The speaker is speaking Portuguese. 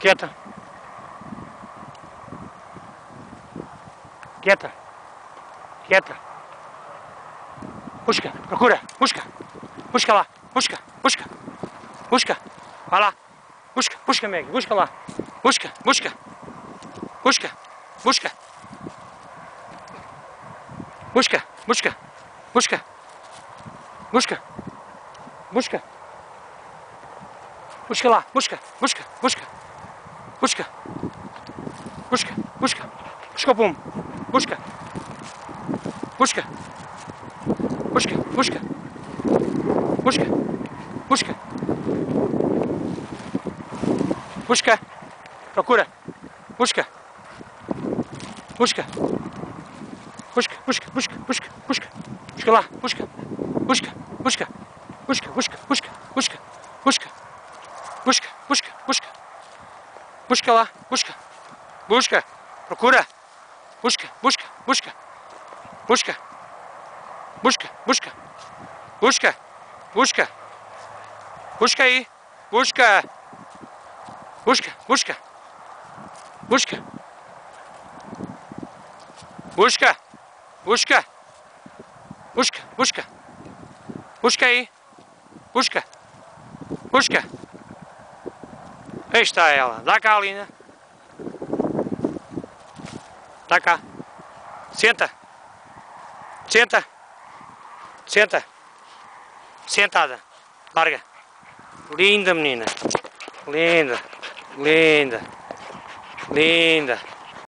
Quieta. Quieta. Quieta. Busca, procura, busca. Busca lá, busca, busca. Busca. Vai lá. Busca, busca, Meg, busca lá. Busca, busca. Busca, busca. Busca, busca. Busca. Busca. Busca. Busca lá, busca, busca, busca. Busca. Busca, busca. Busca o pombo. Busca. Busca. Busca, busca. Busca. Busca. Busca. Procura. Busca. Busca. Busca, busca, busca, busca, busca. Busca lá, busca. Busca, busca. Busca, busca, busca, busca. Busca. Busca, busca, busca. Busca lá, busca. Busca. Procura. Busca, busca, busca. Busca. Busca, busca. Busca. Busca. Busca aí. Busca. Busca, busca. Busca. Busca. Busca. Busca, busca. Busca aí. Busca. Busca. Aí está ela. Dá cá, Alina. Dá cá. Senta. Senta. Senta. Sentada. Larga. Linda menina. Linda. Linda. Linda.